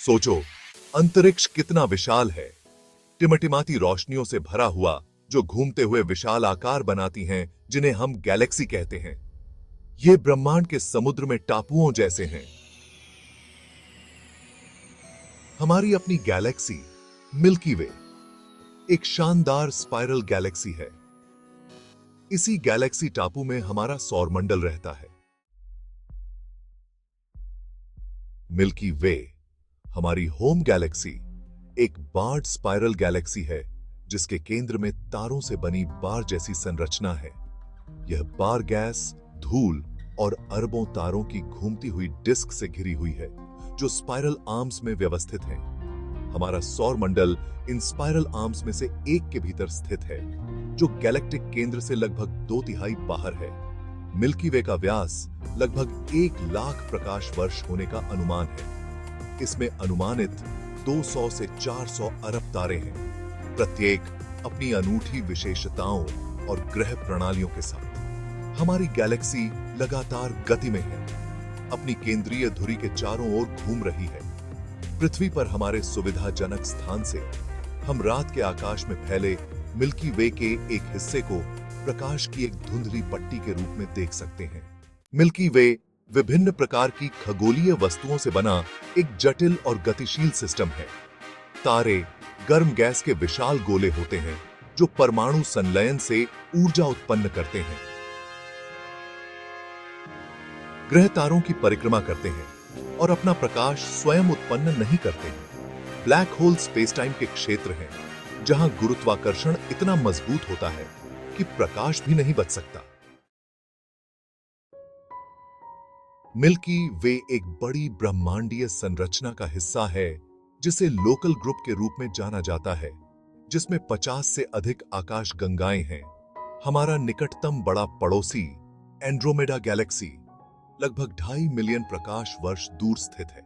सोचो, अंतरिक्ष कितना विशाल है। टिमटिमाती रोशनियों से भरा हुआ, जो घूमते हुए विशाल आकार बनाती हैं, जिन्हें हम गैलेक्सी कहते हैं। ये ब्रह्मांड के समुद्र में टापुओं जैसे हैं। हमारी अपनी गैलेक्सी मिल्की वे एक शानदार स्पाइरल गैलेक्सी है। इसी गैलेक्सी टापू में हमारा सौरमंडल रहता है। मिल्की वे हमारी होम गैलेक्सी एक बार्ड स्पाइरल गैलेक्सी है, जिसके केंद्र में तारों से बनी बार जैसी संरचना है। यह बार गैस, धूल और अरबों तारों की घूमती हुई डिस्क से घिरी हुई है, जो स्पाइरल आर्म्स में व्यवस्थित हैं। हमारा सौरमंडल इन स्पाइरल आर्म्स में से एक के भीतर स्थित है, जो गैलेक्टिक केंद्र से लगभग 2/3 बाहर है। मिल्की वे का व्यास लगभग 1 लाख प्रकाश वर्ष होने का अनुमान है। इसमें अनुमानित 200 से 400 अरब तारे हैं, प्रत्येक अपनी अनूठी विशेषताओं और ग्रह प्रणालियों के साथ। हमारी गैलेक्सी लगातार गति में है, अपनी केंद्रीय धुरी के चारों ओर घूम रही है। पृथ्वी पर हमारे सुविधाजनक स्थान से हम रात के आकाश में फैले मिल्की वे के एक हिस्से को प्रकाश की एक धुंधली पट्टी के रूप में देख सकते हैं। मिल्की वे विभिन्न प्रकार की खगोलीय वस्तुओं से बना एक जटिल और गतिशील सिस्टम है। तारे गर्म गैस के विशाल गोले होते हैं, जो परमाणु संलयन से ऊर्जा उत्पन्न करते हैं। ग्रह तारों की परिक्रमा करते हैं और अपना प्रकाश स्वयं उत्पन्न नहीं करते हैं। ब्लैक होल स्पेस टाइम के क्षेत्र हैं, जहां गुरुत्वाकर्षण इतना मजबूत होता है कि प्रकाश भी नहीं बच सकता। मिल्की वे एक बड़ी ब्रह्मांडीय संरचना का हिस्सा है, जिसे लोकल ग्रुप के रूप में जाना जाता है, जिसमें 50 से अधिक आकाश गंगाएं हैं। हमारा निकटतम बड़ा पड़ोसी एंड्रोमेडा गैलेक्सी लगभग 2.5 मिलियन प्रकाश वर्ष दूर स्थित है।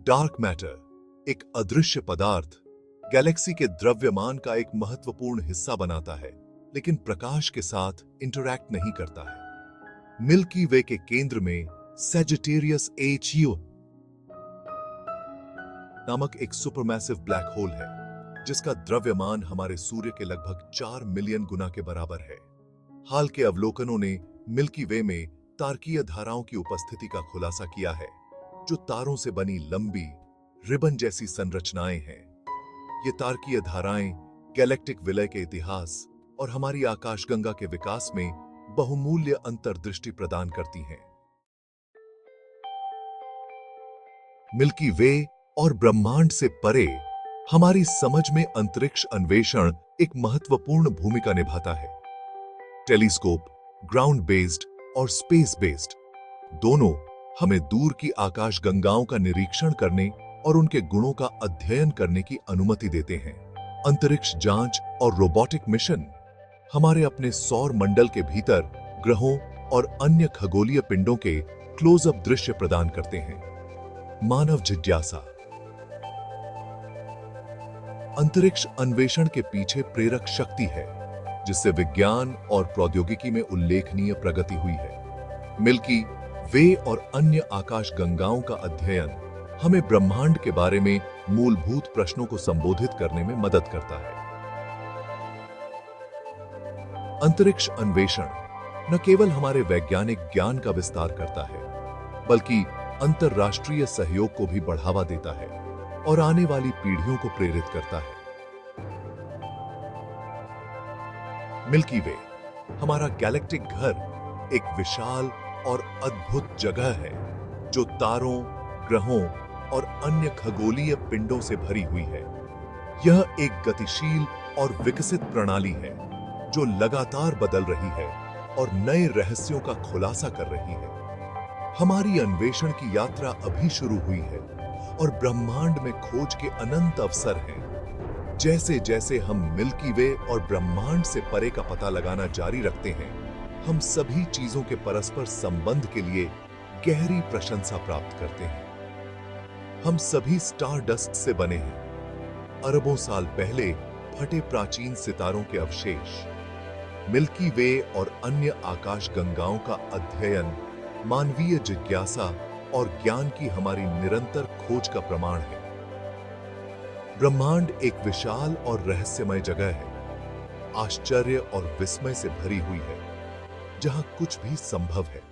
डार्क मैटर एक अदृश्य पदार्थ गैलेक्सी के द्रव्यमान का एक महत्वपूर्ण हिस्सा बनाता है, लेकिन प्रकाश के साथ इंटरैक्ट नहीं करता है। मिल्की वे के केंद्र में सेजिटेरियस HU नामक एक सुपरमैसिव ब्लैक होल है, जिसका द्रव्यमान हमारे सूर्य के लगभग 4 मिलियन गुना के बराबर है। हाल के अवलोकनों ने मिल्की वे में तारकीय धाराओं की उपस्थिति का खुलासा किया है, जो तारों से बनी लंबी रिबन जैसी संरचनाएं हैं। ये तारकीय धाराएं गैलेक्टिक विलय के इतिहास और हमारी आकाशगंगा के विकास में बहुमूल्य अंतर्दृष्टि प्रदान करती हैं। मिल्की वे और ब्रह्मांड से परे हमारी समझ में अंतरिक्ष अन्वेषण एक महत्वपूर्ण भूमिका निभाता है। टेलीस्कोप, ग्राउंड बेस्ड और स्पेस बेस्ड, दोनों हमें दूर की आकाशगंगाओं का निरीक्षण करने और उनके गुणों का अध्ययन करने की अनुमति देते हैं। अंतरिक्ष जांच और रोबोटिक मिशन हमारे अपने सौर मंडल के भीतर ग्रहों और अन्य खगोलीय पिंडों के क्लोजअप दृश्य प्रदान करते हैं। मानव जिज्ञासा अंतरिक्ष अन्वेषण के पीछे प्रेरक शक्ति है, जिससे विज्ञान और प्रौद्योगिकी में उल्लेखनीय प्रगति हुई है। मिल्की वे और अन्य आकाशगंगाओं का अध्ययन हमें ब्रह्मांड के बारे में मूलभूत प्रश्नों को संबोधित करने में मदद करता है। अंतरिक्ष अन्वेषण न केवल हमारे वैज्ञानिक ज्ञान का विस्तार करता है, बल्कि अंतरराष्ट्रीय सहयोग को भी बढ़ावा देता है और आने वाली पीढ़ियों को प्रेरित करता है। मिल्की वे हमारा गैलेक्टिक घर एक विशाल और अद्भुत जगह है, जो तारों, ग्रहों और अन्य खगोलीय पिंडों से भरी हुई है। यह एक गतिशील और विकसित प्रणाली है, जो लगातार बदल रही है और नए रहस्यों का खुलासा कर रही है। हमारी अन्वेषण की यात्रा अभी शुरू हुई है और ब्रह्मांड में खोज के अनंत अवसर हैं। जैसे जैसे हम मिल्की वे और ब्रह्मांड से परे का पता लगाना जारी रखते हैं, हम सभी चीजों के परस्पर संबंध के लिए गहरी प्रशंसा प्राप्त करते हैं। हम सभी स्टार डस्ट से बने हैं, अरबों साल पहले फटे प्राचीन सितारों के अवशेष। मिल्की वे और अन्य आकाशगंगाओं का अध्ययन मानवीय जिज्ञासा और ज्ञान की हमारी निरंतर खोज का प्रमाण है। ब्रह्मांड एक विशाल और रहस्यमय जगह है, आश्चर्य और विस्मय से भरी हुई है, जहां कुछ भी संभव है।